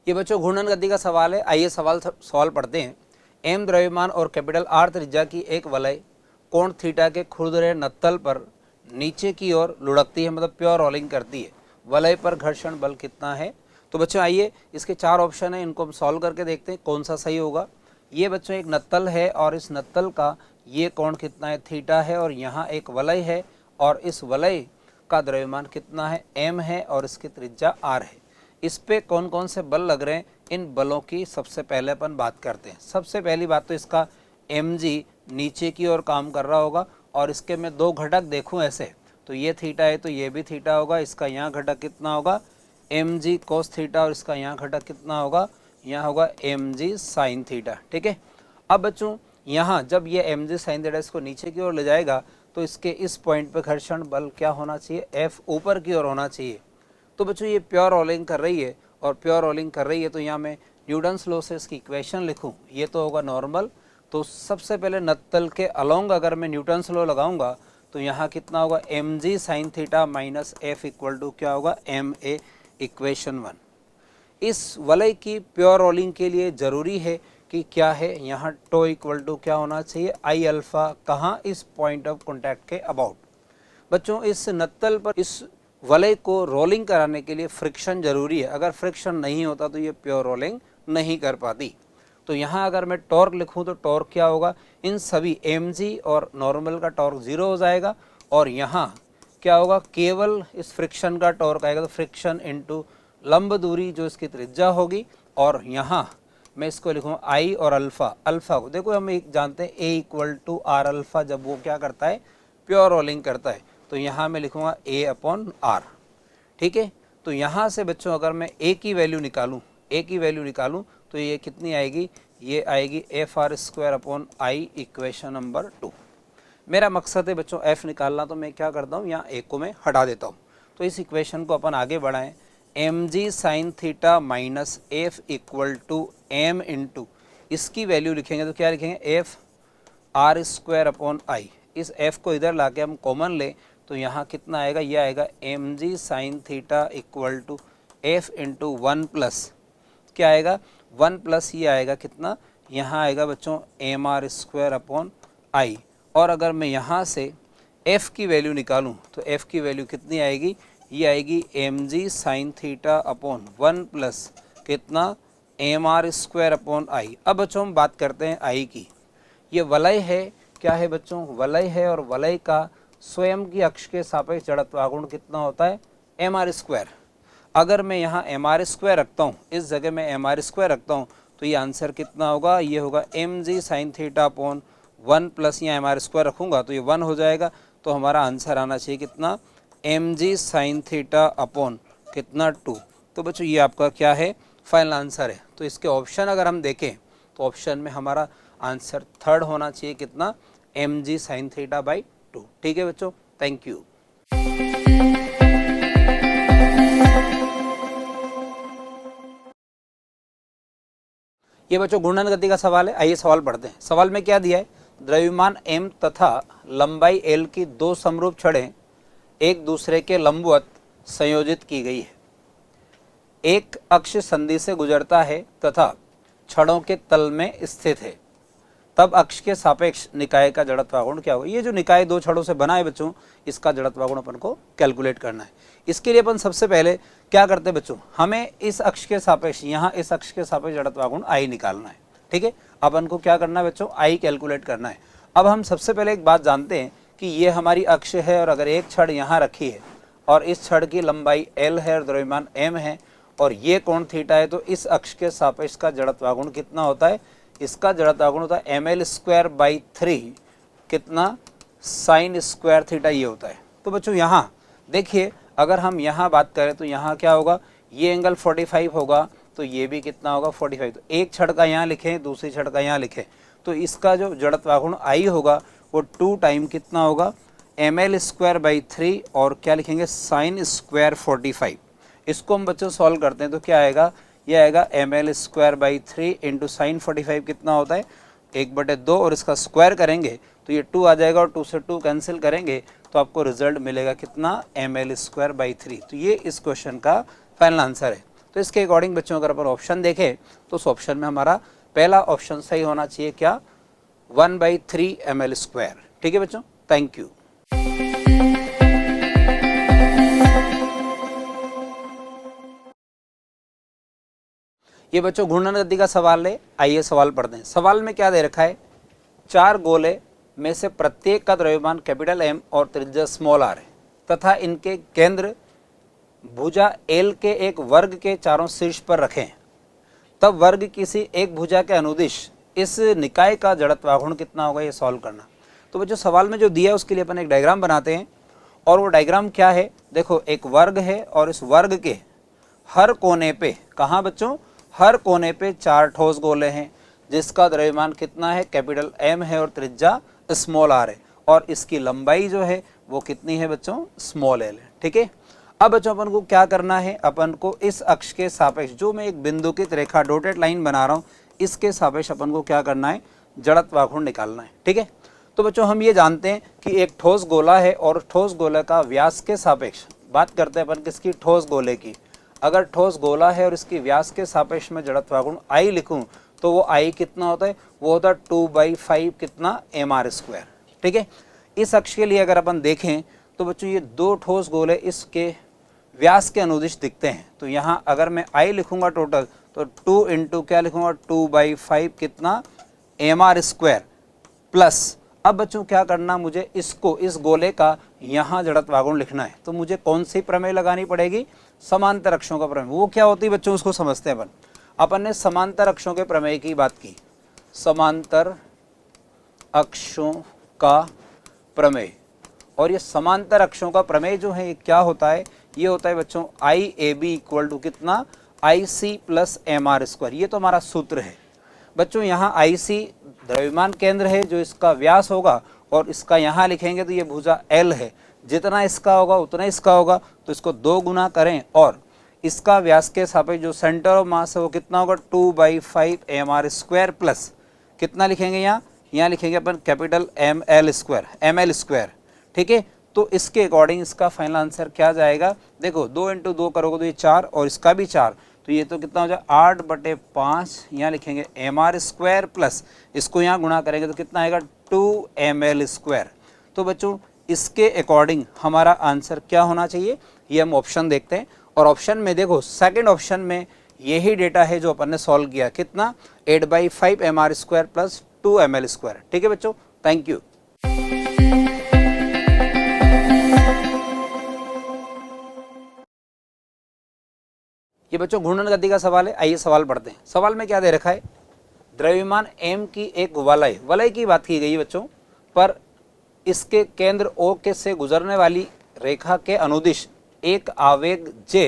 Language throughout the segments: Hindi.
ये बच्चों घूर्णन गति का सवाल है। आइए सवाल पढ़ते हैं। एम द्रव्यमान और कैपिटल आर त्रिज्या की एक वलय कोण थीटा के खुरदरे नत्तल पर नीचे की ओर लुढ़कती है, मतलब प्योर रोलिंग करती है। वलय पर घर्षण बल कितना है? तो बच्चों आइए इसके 4 ऑप्शन है, इनको हम सॉल्व करके देखते हैं कौन सा सही होगा। ये बच्चों एक नत्तल है और इस नत्तल का ये कोण कितना है? थीटा है। और यहाँ एक वलय है और इस वलय का द्रव्यमान कितना है? m है और इसकी त्रिज्या r है। इस पे कौन कौन से बल लग रहे हैं, इन बलों की सबसे पहले अपन बात करते हैं। सबसे पहली बात तो इसका mg नीचे की ओर काम कर रहा होगा और इसके मैं 2 घटक देखूं ऐसे, तो ये थीटा है तो ये भी थीटा होगा। इसका यहाँ घटक कितना होगा? mg cos theta. और इसका यहाँ घटक कितना होगा? यहाँ होगा mg sin थीटा। ठीक है। अब बच्चों यहाँ जब ये mg sin थीटा इसको नीचे की ओर ले जाएगा तो इसके इस पॉइंट पे घर्षण बल क्या होना चाहिए? F ऊपर की ओर होना चाहिए। तो बच्चों ये प्योर रोलिंग कर रही है और प्योर रोलिंग कर रही है तो यहाँ मैं न्यूटन्स लॉ से इसकी इक्वेशन लिखूँ, ये तो होगा नॉर्मल। तो सबसे पहले नत्तल के अलोंग अगर मैं न्यूटन्स लॉ लगाऊंगा तो यहाँ कितना होगा? mg sin theta minus F equal to क्या होगा? ma equation 1। इस वलय की प्योर रोलिंग के लिए ज़रूरी है कि क्या है, यहाँ टो इक्वल टू क्या होना चाहिए? आई अल्फ़ा। कहाँ? इस पॉइंट ऑफ कॉन्टैक्ट के अबाउट। बच्चों इस नत्तल पर इस वलय को रोलिंग कराने के लिए फ्रिक्शन ज़रूरी है। अगर फ्रिक्शन नहीं होता तो ये प्योर रोलिंग नहीं कर पाती। तो यहाँ अगर मैं टॉर्क लिखूँ तो टॉर्क क्या होगा? इन सभी mg और नॉर्मल का टॉर्क 0 हो जाएगा और यहाँ क्या होगा? केवल इस फ्रिक्शन का टॉर्क आएगा। तो फ्रिक्शन इंटू लंब दूरी जो इसकी त्रिज्या होगी। और यहाँ मैं इसको लिखूँगा आई और अल्फ़ा। अल्फ़ा को देखो हम एक जानते हैं a equal to R alpha, जब वो क्या करता है? प्योर रोलिंग करता है। तो यहाँ मैं लिखूँगा a अपॉन आर। ठीक है। तो यहाँ से बच्चों अगर मैं a की वैल्यू निकालूँ तो ये कितनी आएगी? ये आएगी एफ आर स्क्वायर अपॉन आई इक्वेशन नंबर 2। मेरा मकसद है बच्चों f निकालना, तो मैं क्या करता हूँ, यहाँ a को मैं हटा देता हूँ। तो इस इक्वेशन को अपन आगे बढ़ाएं। mg sin theta minus F equal to m into इसकी वैल्यू लिखेंगे तो क्या लिखेंगे? F R square upon I. इस f को इधर लाके हम कॉमन लें तो यहाँ कितना आएगा? ये आएगा mg sin theta equal to F into 1 plus क्या आएगा? 1 प्लस ये आएगा कितना? यहाँ आएगा बच्चों M R square upon I. और अगर मैं यहाँ से f की वैल्यू निकालूँ तो f की वैल्यू कितनी आएगी? ये आएगी mg sin theta upon 1 plus कितना? M R square upon I. अब बच्चों हम बात करते हैं आई की। ये वलय है, क्या है बच्चों? वलय है और वलय का स्वयं की अक्ष के सापेक्ष जड़त्वागुण कितना होता है? M R square. अगर मैं यहाँ एम आर स्क्वायर रखता हूँ, इस जगह मैं एम आर स्क्वायर रखता हूँ तो ये आंसर कितना होगा? ये होगा mg sin theta upon 1 plus यहाँ एम आर स्क्वायर रखूँगा तो ये 1 हो जाएगा। तो हमारा आंसर आना चाहिए कितना? mg sin थीटा अपॉन कितना? 2। तो बच्चों ये आपका क्या है? फाइनल आंसर है। तो इसके ऑप्शन अगर हम देखें तो ऑप्शन में हमारा आंसर 3rd होना चाहिए कितना? mg sin theta by 2। ठीक है बच्चों, थैंक यू। ये बच्चों घूर्णन गति का सवाल है। आइए सवाल पढ़ते हैं। सवाल में क्या दिया है? द्रव्यमान m तथा लंबाई l की 2 समरूप छड़ें एक दूसरे के लंबवत संयोजित की गई है। एक अक्ष संधि से गुजरता है तथा छड़ों के तल में स्थित है, तब अक्ष के सापेक्ष निकाय का जड़त्वागुण क्या होगा? ये जो निकाय 2 छड़ों से बना है बच्चों, इसका जड़त्वागुण अपन को कैलकुलेट करना है। इसके लिए अपन सबसे पहले क्या करते हैं बच्चों? हमें इस अक्ष के सापेक्ष, यहाँ इस अक्ष के सापेक्ष जड़त्वागुण आई निकालना है। ठीक है। अपन को क्या करना है बच्चों? आई कैलकुलेट करना है। अब हम सबसे पहले एक बात जानते हैं कि ये हमारी अक्ष है और अगर एक छड़ यहाँ रखी है और इस छड़ की लंबाई l है और द्रव्यमान m है और ये कोण थीटा है, तो इस अक्ष के सापेक्ष का जड़त्वागुण कितना होता है? इसका जड़त्वागुण होता है ml स्क्वायर बाई 3 कितना? साइन स्क्वायर थीटा ये होता है। तो बच्चों यहाँ देखिए, अगर हम यहाँ बात करें तो यहाँ क्या होगा? ये एंगल 45 होगा तो ये भी कितना होगा? 45। तो एक छड़ का यहाँ लिखें, दूसरी छड़ का यहाँ लिखें, तो इसका जो जड़त्वागुण आई होगा वो 2 टाइम कितना होगा? ml स्क्वायर बाई 3 और क्या लिखेंगे? Sine square 45। इसको हम बच्चों सॉल्व करते हैं तो क्या आएगा? ये आएगा ml square by 3 into sine 45 कितना होता है? 1/2 और इसका स्क्वायर करेंगे तो ये 2 आ जाएगा और 2 से 2 कैंसिल करेंगे तो आपको रिजल्ट मिलेगा कितना? ml square by 3। तो ये इस क्वेश्चन का फाइनल आंसर है। तो इसके अकॉर्डिंग बच्चों अगर अपन ऑप्शन देखें तो उस ऑप्शन में हमारा पहला ऑप्शन सही होना चाहिए, क्या, 1/3 ml²। ठीक है बच्चों, थैंक यू। ये बच्चों घूर्णन गति का सवाल है, आइए सवाल पढ़ते हैं। सवाल में क्या दे रखा है, 4 गोले में से प्रत्येक का द्रव्यमान कैपिटल M और त्रिज्या स्मॉल r है तथा इनके केंद्र भुजा L के एक वर्ग के चारों शीर्ष पर रखें, तब वर्ग किसी एक भुजा के अनुदिश इस निकाय का जड़त्वाघूर्ण कितना होगा, ये सॉल्व करना। तो बच्चों सवाल में जो दिया है उसके लिए अपन एक डायग्राम बनाते हैं, और वो डायग्राम क्या है, देखो एक वर्ग है और इस वर्ग के हर कोने पे, कहाँ बच्चों, हर कोने पे 4 ठोस गोले हैं जिसका द्रव्यमान कितना है, कैपिटल M है और त्रिज्या स्मॉल r है, और इसकी लंबाई जो है वो कितनी है बच्चों, स्मॉल l है। ठीक है, अब बच्चों अपन को क्या करना है, अपन को इस अक्ष के सापेक्ष, जो मैं एक बिंदुकित रेखा डॉटेड लाइन बना रहा हूँ, इसके सापेक्ष अपन को क्या करना है, जड़त्वाघूर्ण निकालना है। ठीक है, तो बच्चों हम ये जानते हैं कि एक ठोस गोला है और ठोस गोले का व्यास के सापेक्ष, बात करते हैं अपन किसकी, ठोस गोले की। अगर ठोस गोला है और इसकी व्यास के सापेक्ष में जड़त्वाघूर्ण I लिखूं तो वो I कितना होता है, वो होता है 2/5 कितना, mr²। ठीक है, इस अक्ष के लिए अगर अपन देखें तो बच्चों ये 2 ठोस गोले इसके व्यास के अनुदिश दिखते हैं, तो यहाँ अगर मैं I लिखूंगा टोटल तो 2 इंटू क्या लिखूंगा, 2/5 कितना, mr² प्लस, अब बच्चों क्या करना, मुझे इसको, इस गोले का यहाँ जड़त्वाघूर्ण लिखना है, तो मुझे कौन सी प्रमेय लगानी पड़ेगी, समांतर अक्षों का प्रमेय। वो क्या होती है बच्चों, उसको समझते हैं अपन ने समांतर अक्षों के प्रमेय की बात की, समांतर अक्षों का प्रमेय। और ये समांतर अक्षों का प्रमेय जो है ये क्या होता है, ये होता है बच्चों IAB इक्वल टू कितना, IC प्लस mr²। ये तो हमारा सूत्र है बच्चों। यहाँ IC द्रव्यमान केंद्र है जो इसका व्यास होगा, और इसका यहाँ लिखेंगे तो ये भुजा L है, जितना इसका होगा उतना इसका होगा, तो इसको 2 गुना करें और इसका व्यास के सापेक्ष जो सेंटर ऑफ मास है वो कितना होगा, 2/5 mr² प्लस कितना लिखेंगे, यहाँ लिखेंगे अपन कैपिटल ml²। ठीक है, तो इसके अकॉर्डिंग इसका फाइनल आंसर क्या जाएगा, देखो 2 इंटू 2 करोगे तो ये 4 और इसका भी 4, तो ये तो कितना हो जाए 8/5, यहाँ लिखेंगे mr² प्लस इसको यहाँ गुणा करेंगे तो कितना आएगा 2 ml²। तो बच्चों इसके अकॉर्डिंग हमारा आंसर क्या होना चाहिए, ये हम ऑप्शन देखते हैं। और ऑप्शन में देखो सेकंड ऑप्शन में यही डेटा है जो अपन ने सॉल्व किया, कितना, 8/5 mr² प्लस 2 ml²। ठीक है बच्चों, थैंक यू। ये बच्चों घूर्णन गति का सवाल है, आइए सवाल पढ़ते हैं। सवाल में क्या दे रखा है, द्रव्यमान M की एक वलय की बात की गई है बच्चों, पर इसके केंद्र O के से गुजरने वाली रेखा के अनुदिश एक आवेग J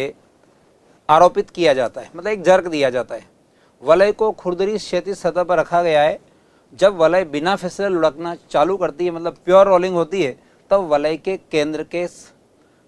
आरोपित किया जाता है, मतलब एक जर्क दिया जाता है। वलय को खुरदरी क्षैतिज सतह पर रखा गया है। जब वलय बिना फिसले लुढ़कना चालू करती है, मतलब प्योर रोलिंग होती है, तब वलय के केंद्र के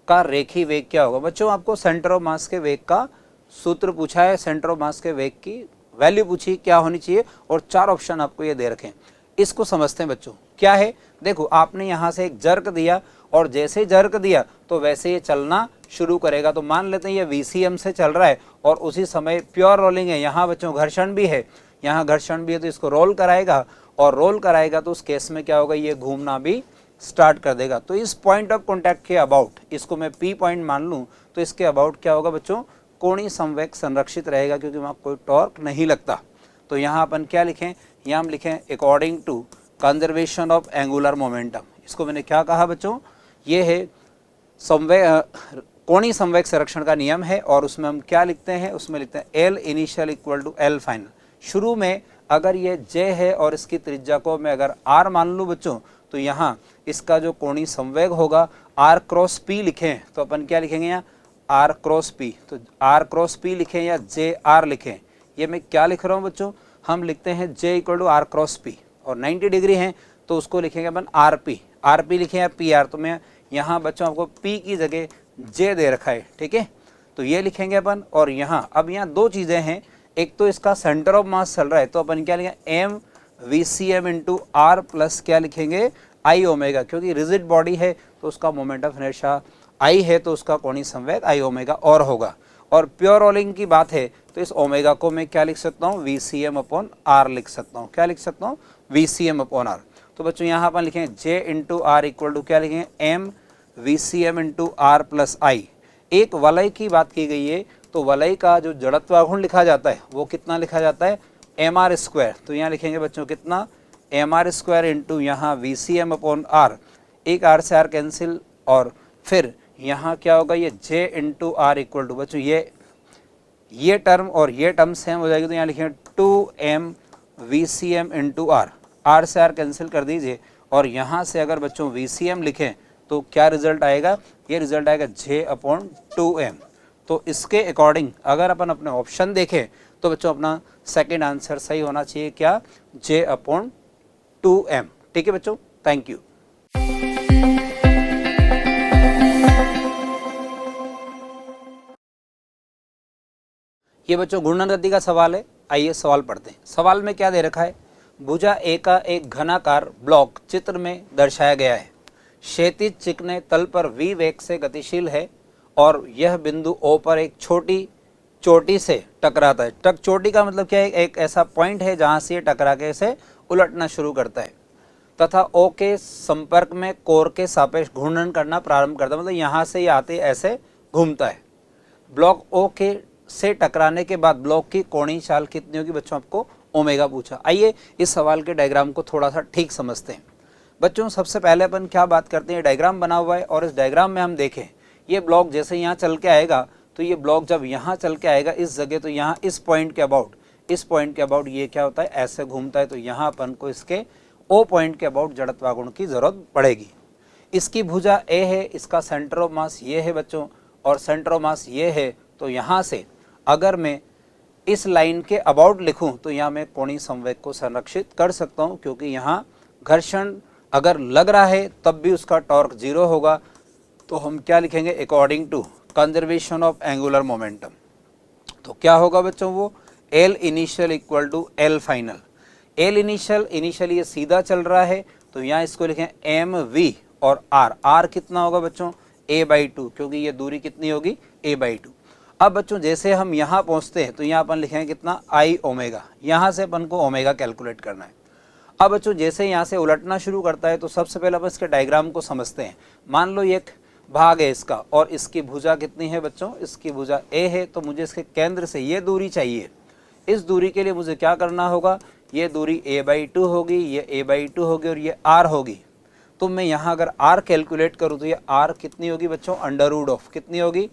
का रेखी वेग क्या होगा। बच्चों आपको सेंटर ऑफ मास के वेग का सूत्र पूछा है, सेंटर ऑफ मास के वेग की वैल्यू पूछी क्या होनी चाहिए, और 4 ऑप्शन आपको ये दे रखे हैं। इसको समझते हैं बच्चों, क्या है, देखो आपने यहाँ से एक जर्क दिया और जैसे जर्क दिया तो वैसे ये चलना शुरू करेगा। तो मान लेते हैं ये VCM से चल रहा है और उसी समय प्योर रोलिंग है, यहाँ बच्चों घर्षण भी है, यहाँ घर्षण भी है, तो इसको रोल कराएगा, और रोल कराएगा तो उस केस में क्या होगा, ये घूमना भी स्टार्ट कर देगा। तो इस पॉइंट ऑफ कॉन्टैक्ट के अबाउट, इसको मैं P पॉइंट मान लूँ, तो इसके अबाउट क्या होगा बच्चों, कोणीय संवेग संरक्षित रहेगा, क्योंकि वहाँ कोई टॉर्क नहीं लगता। तो यहाँ अपन क्या लिखें, यहाँ हम लिखें according to conservation of angular momentum. इसको मैंने क्या कहा बच्चों, ये है कोणीय संवेग संरक्षण का नियम है, और उसमें हम क्या लिखते हैं, उसमें लिखते हैं L initial equal to L final. शुरू में अगर ये J है और इसकी त्रिज्या को मैं अगर R मान लूँ बच्चों, तो यहाँ इसका जो कोणीय संवेग होगा R क्रॉस P लिखें, तो अपन क्या लिखेंगे यहाँ R क्रॉस P, तो R क्रॉस P लिखें या JR लिखें। ये मैं क्या लिख रहा हूँ बच्चों, हम लिखते हैं J equal to R cross P, और 90 डिग्री है तो उसको लिखेंगे अपन RP लिखें या PR। तो मैं यहाँ बच्चों आपको P की जगह J दे रखा है, ठीक है, तो ये लिखेंगे अपन। और यहाँ अब यहाँ 2 चीज़ें हैं, एक तो इसका सेंटर ऑफ मास चल रहा है, तो अपन क्या लिखेंगे M VCM into R plus क्या लिखेंगे I ओमेगा, क्योंकि रिजिड बॉडी है तो उसका मोमेंट ऑफ इनर्शिया I है, तो उसका कोणीय संवेग I ओमेगा और होगा। और प्योर रोलिंग की बात है तो इस ओमेगा को मैं क्या लिख सकता हूँ, VCM अपॉन आर लिख सकता हूँ। क्या लिख सकता हूँ, VCM अपॉन आर। तो बच्चों यहाँ अपन लिखेंगे J into R equal to क्या लिखेंगे, M VCM into R plus I. एक वलय की बात की गई है तो वलय का जो जड़त्वाघूर्ण लिखा जाता है वो कितना लिखा जाता है, MR स्क्वायर। तो यहाँ लिखेंगे बच्चों कितना, MR स्क्वायर इंटू यहाँ VCM अपॉन आर, एक आर से आर कैंसिल, और फिर यहाँ क्या होगा, ये J into R equal to बच्चों ये टर्म और ये टर्म सेम हो जाएगी। तो यहाँ लिखेंगे 2M VCM इंटू आर से आर कैंसिल कर दीजिए, और यहाँ से अगर बच्चों VCM लिखें तो क्या रिजल्ट आएगा, ये रिजल्ट आएगा J अपॉन 2M। तो इसके अकॉर्डिंग अगर अपन अपने ऑप्शन देखें तो बच्चों अपना सेकंड आंसर सही होना चाहिए, क्या, J अपॉन 2M। ठीक है बच्चों, थैंक यू। ये बच्चों घूर्णन गति का सवाल है, आइए सवाल पढ़ते हैं। सवाल में क्या दे रखा है, भुजा ए का एक घनाकार ब्लॉक चित्र में दर्शाया गया है। क्षैतिज चिकने तल पर v वेग से गतिशील है और यह बिंदु O पर एक छोटी चोटी से टकराता है। चोटी का मतलब क्या है, एक ऐसा पॉइंट है जहां से ये टकरा के इसे उलटना शुरू करता है तथा O के संपर्क में कोर के सापेक्ष घूर्णन करना प्रारंभ करता है। मतलब यहाँ से ये आते ऐसे घूमता है। ब्लॉक O के से टकराने के बाद ब्लॉक की कोणीय चाल कितनी होगी, बच्चों आपको ओमेगा पूछा। आइए इस सवाल के डायग्राम को थोड़ा सा ठीक समझते हैं। बच्चों सबसे पहले अपन क्या बात करते हैं, डायग्राम बना हुआ है और इस डायग्राम में हम देखें ये ब्लॉक जैसे यहाँ चल के आएगा तो ये ब्लॉक जब यहाँ चल के आएगा इस जगह, तो यहाँ इस पॉइंट के अबाउट ये क्या होता है, ऐसे घूमता है। तो यहाँ अपन को इसके O पॉइंट के अबाउट जड़त्वाघूर्ण की जरूरत पड़ेगी। इसकी भुजा A है, इसका सेंटर ऑफ मास ये है बच्चों, और सेंटर ऑफ मास ये है। तो यहाँ से अगर मैं इस लाइन के अबाउट लिखूं तो यहाँ मैं कोणीय संवेग को संरक्षित कर सकता हूँ, क्योंकि यहाँ घर्षण अगर लग रहा है तब भी उसका टॉर्क 0 होगा। तो हम क्या लिखेंगे, according to conservation of angular momentum. तो क्या होगा बच्चों, वो L initial equal to L final. L initial ये सीधा चल रहा है तो यहाँ इसको लिखें MV, और R कितना होगा बच्चों, A/2, क्योंकि ये दूरी कितनी होगी, A/2। अब बच्चों जैसे हम यहाँ पहुँचते हैं तो यहाँ अपन लिखेंगे कितना, I ओमेगा। यहाँ से अपन को ओमेगा कैलकुलेट करना है। अब बच्चों जैसे यहाँ से उलटना शुरू करता है तो सबसे पहले अपन इसके डायग्राम को समझते हैं। मान लो ये एक भाग है इसका और इसकी भुजा कितनी है बच्चों, इसकी भुजा A है। तो मुझे इसके केंद्र से ये दूरी चाहिए। इस दूरी के लिए मुझे क्या करना होगा, ये दूरी A/2 होगी, ये A/2 होगी और ये R होगी। तो मैं यहाँ अगर R कैलकुलेट करूँ तो ये R कितनी होगी बच्चों, अंडर रूट ऑफ कितनी होगी,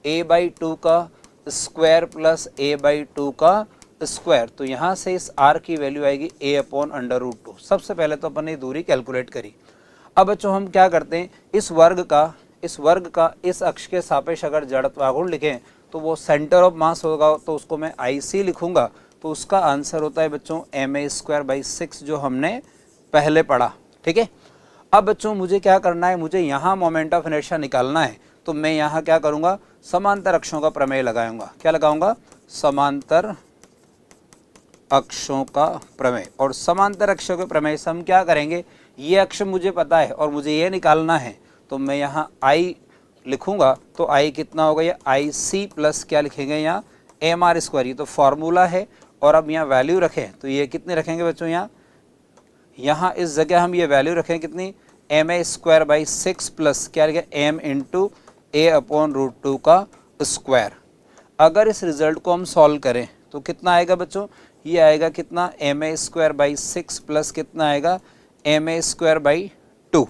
A/2 का स्क्वायर प्लस A/2 का स्क्वायर। तो यहाँ से इस R की वैल्यू आएगी A अपॉन अंडर रूट 2। सबसे पहले तो अपन ने दूरी कैलकुलेट करी। अब बच्चों हम क्या करते हैं, इस वर्ग का इस अक्ष के सापेक्ष अगर जड़त्वाघूर्ण लिखें तो वो सेंटर ऑफ मास होगा। तो उसको मैं IC लिखूंगा। तो उसका आंसर होता है बच्चों ma²/6, जो हमने पहले पढ़ा। ठीक है। अब बच्चों मुझे क्या करना है, मुझे यहाँ मोमेंट ऑफ इनर्शिया निकालना है। तो मैं यहाँ क्या करूँगा, समांतर अक्षों का प्रमेय लगाऊंगा। क्या लगाऊंगा, समांतर अक्षों का प्रमेय। और समांतर अक्षों के प्रमेय से हम क्या करेंगे, ये अक्ष मुझे पता है और मुझे ये निकालना है। तो मैं यहाँ I लिखूंगा। तो I कितना होगा, ये IC प्लस क्या लिखेंगे यहाँ MR²। ये तो फॉर्मूला है। और अब यहाँ वैल्यू रखें तो ये कितने रखेंगे बच्चों, यहाँ इस जगह हम ये वैल्यू रखें कितनी, ma²/6 प्लस क्या लिखे M इंटू A/√2 का स्क्वायर। अगर इस रिजल्ट को हम सॉल्व करें तो कितना आएगा बच्चों, ये आएगा कितना, ma²/6 प्लस कितना आएगा, ma²/2।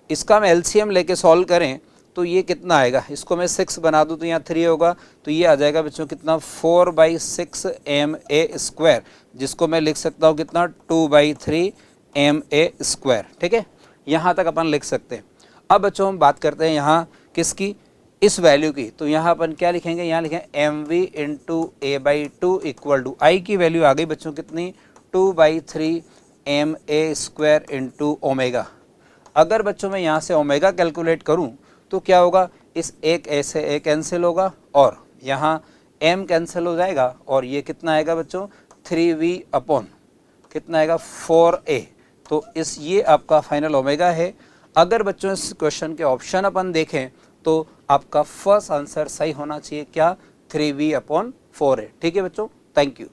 इसका हम LCM लेके सॉल्व करें तो ये कितना आएगा, इसको मैं 6 बना दूं तो यहाँ 3 होगा। तो ये आ जाएगा बच्चों कितना, 4/6 ma², जिसको मैं लिख सकता हूँ कितना, 2/3 ma²। ठीक है, यहाँ तक अपन लिख सकते हैं। अब बच्चों हम बात करते हैं यहाँ किसकी, इस वैल्यू की। तो यहाँ अपन क्या लिखेंगे, यहाँ लिखेंगे mv into A/2 equal to I की वैल्यू आ गई बच्चों कितनी, 2/3 ma² इंटू ओमेगा। अगर बच्चों मैं यहाँ से ओमेगा कैलकुलेट करूँ तो क्या होगा, इस एक ऐसे एक कैंसिल होगा और यहाँ m कैंसिल हो जाएगा और ये कितना आएगा बच्चों, 3v अपॉन कितना आएगा, 4a। तो इस ये आपका फाइनल ओमेगा है। अगर बच्चों इस क्वेश्चन के ऑप्शन अपन देखें तो आपका फर्स्ट आंसर सही होना चाहिए, क्या, 3v/4 है। ठीक है बच्चों, थैंक यू।